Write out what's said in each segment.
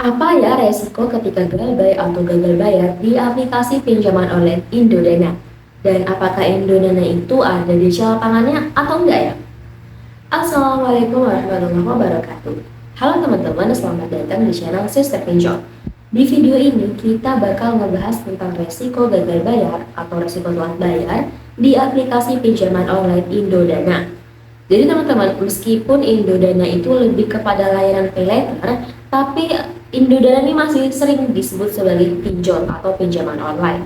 Apa ya resiko ketika galbay atau gagal bayar di aplikasi pinjaman online Indodana? Dan apakah Indodana itu ada di lapangannya atau enggak ya? Assalamualaikum warahmatullahi wabarakatuh. Halo teman-teman, selamat datang di channel Sister Pinjol. Di video ini kita bakal ngebahas tentang resiko gagal bayar atau resiko telat bayar di aplikasi pinjaman online Indodana. Jadi teman-teman, meskipun Indodana itu lebih kepada layanan pay later, tapi Indodana ini masih sering disebut sebagai pinjol atau pinjaman online.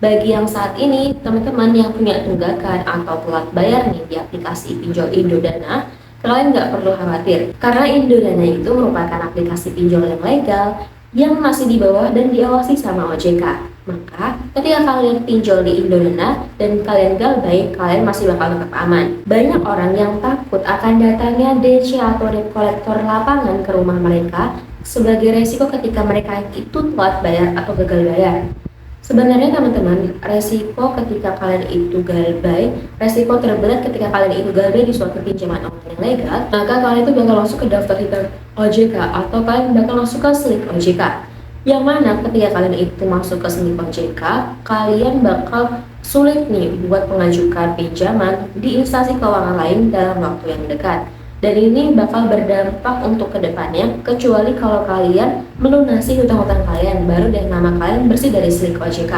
Bagi yang saat ini, teman-teman yang punya tunggakan atau telat bayar nih di aplikasi pinjol Indodana, kalian nggak perlu khawatir, karena Indodana itu merupakan aplikasi pinjol yang legal, yang masih di bawah dan diawasi sama OJK. Maka, ketika kalian pinjol di Indodana dan kalian galbay, kalian masih bakal tetap aman. Banyak orang yang takut akan datangnya DC atau debt collector lapangan ke rumah mereka sebagai resiko ketika mereka itu telat bayar atau gagal bayar. Sebenarnya teman-teman, resiko ketika kalian itu galbay, resiko terberat ketika kalian itu galbay di suatu pinjaman online yang legal, maka kalian itu bakal masuk ke daftar hitam OJK atau kalian bakal masuk ke slip OJK. Yang mana ketika kalian itu masuk ke slip OJK, kalian bakal sulit nih buat mengajukan pinjaman di instansi keuangan lain dalam waktu yang dekat. Dan ini bakal berdampak untuk kedepannya, kecuali kalau kalian melunasi hutang-hutang kalian, baru deh nama kalian bersih dari slip OJK.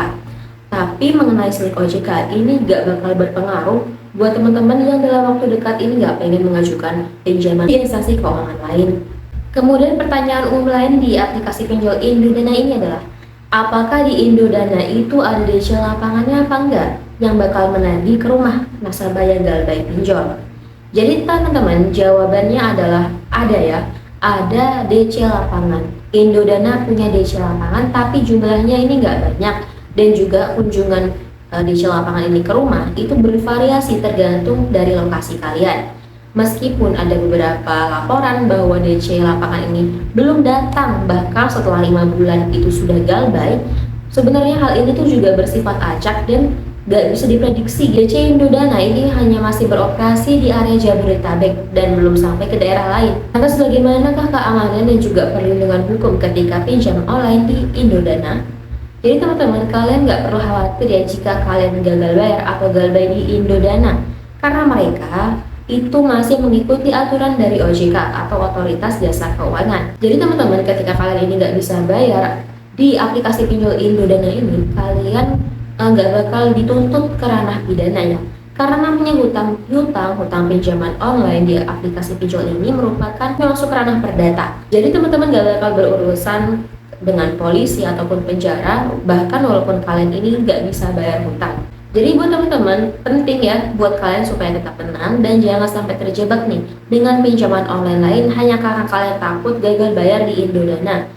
Tapi mengenai slip OJK ini gak bakal berpengaruh buat teman-teman yang dalam waktu dekat ini gak pengen mengajukan pinjaman di instansi keuangan lain. Kemudian pertanyaan umum lain di aplikasi pinjol Indodana ini adalah, apakah di Indodana itu ada DC lapangannya apa enggak yang bakal menagih ke rumah nasabah yang galbay pinjol? Jadi teman-teman, jawabannya adalah ada ya, ada DC lapangan. Indodana punya DC lapangan, tapi jumlahnya ini nggak banyak, dan juga kunjungan DC lapangan ini ke rumah itu bervariasi tergantung dari lokasi kalian. Meskipun ada beberapa laporan bahwa DC lapangan ini belum datang, bahkan setelah 5 bulan itu sudah galbay, sebenarnya hal ini tuh juga bersifat acak dan gak bisa diprediksi. DC Indodana ini hanya masih beroperasi di area Jabodetabek dan belum sampai ke daerah lain. Lantas bagaimanakah keamanan dan juga perlindungan hukum ketika pinjam online di Indodana? Jadi teman-teman, kalian gak perlu khawatir ya jika kalian gagal bayar atau galbay di Indodana, karena mereka itu masih mengikuti aturan dari OJK atau Otoritas Jasa Keuangan. Jadi teman-teman, ketika kalian ini nggak bisa bayar di aplikasi pinjol Indodana ini, kalian nggak bakal dituntut ke ranah pidana ya. Karena namanya hutang pinjaman online di aplikasi pinjol ini merupakan masuk ranah perdata. Jadi teman-teman nggak bakal berurusan dengan polisi ataupun penjara, bahkan walaupun kalian ini nggak bisa bayar hutang. Jadi buat teman-teman, penting ya buat kalian supaya tetap tenang dan jangan sampai terjebak nih dengan pinjaman online lain hanya karena kalian takut gagal bayar di Indodana.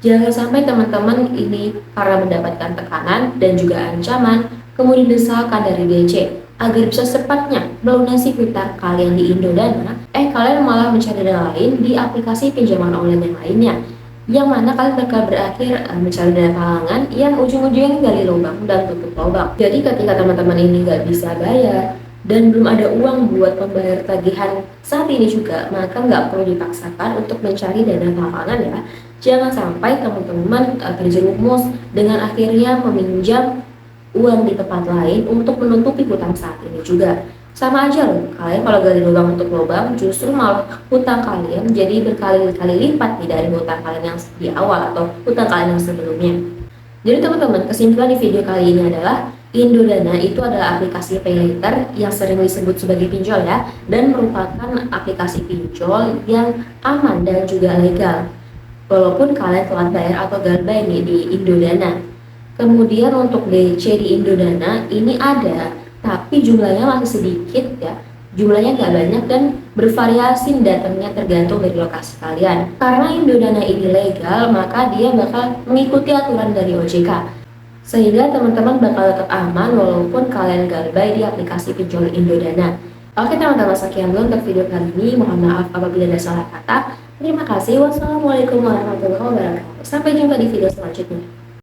Jangan sampai teman-teman ini karena mendapatkan tekanan dan juga ancaman, kemudian desakan dari DC agar bisa secepatnya melunasi hutang kalian di Indodana, kalian malah mencari dana lain di aplikasi pinjaman online yang lainnya, yang mana kalian bakal berakhir mencari dana talangan yang ujung-ujungnya gali lubang dan tutup lubang. Jadi ketika teman-teman ini nggak bisa bayar dan belum ada uang buat membayar tagihan saat ini juga, maka nggak perlu dipaksakan untuk mencari dana talangan ya. Jangan sampai teman-teman terjerumus dengan akhirnya meminjam uang di tempat lain untuk menutupi hutang saat ini juga. Sama aja loh, kalian kalau gali lubang untuk lubang, justru malah hutang kalian jadi berkali-kali lipat nih dari hutang kalian yang di awal atau hutang kalian yang sebelumnya. Jadi teman-teman, kesimpulan di video kali ini adalah Indodana itu adalah aplikasi pay later yang sering disebut sebagai pinjol ya, dan merupakan aplikasi pinjol yang aman dan juga legal. Walaupun kalian telat bayar atau galbay nih di Indodana. Kemudian untuk DC di Indodana ini ada, tapi jumlahnya masih sedikit ya, jumlahnya nggak banyak dan bervariasi datangnya tergantung dari lokasi kalian. Karena Indodana ini legal, maka dia bakal mengikuti aturan dari OJK, sehingga teman-teman bakal tetap aman walaupun kalian galbay di aplikasi pinjol Indodana. Oke teman-teman, sekian dulu untuk video kali ini. Mohon maaf apabila ada salah kata. Terima kasih. Wassalamualaikum warahmatullahi wabarakatuh. Sampai jumpa di video selanjutnya.